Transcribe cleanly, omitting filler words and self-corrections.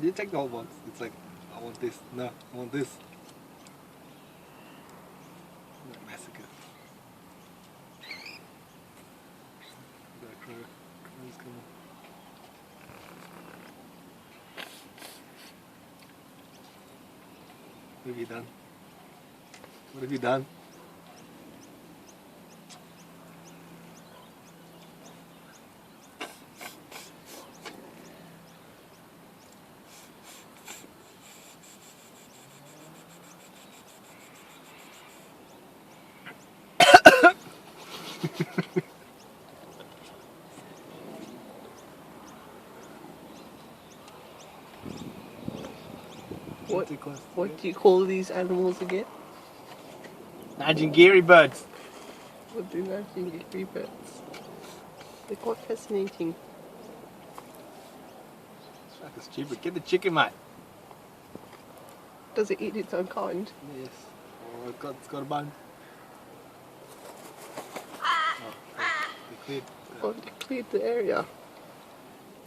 You check the whole box. It's like, I want this. No, I want this. Massacre. Crow's coming. What have you done? What have you done? What do you call these animals again? Narangingee birds. What do Narangingee birds? They're quite fascinating. That's stupid. Get the chicken, mate. Does it eat its own kind? Yes. Oh, it's got a bone. Oh, they cleared. Oh, they cleared the area.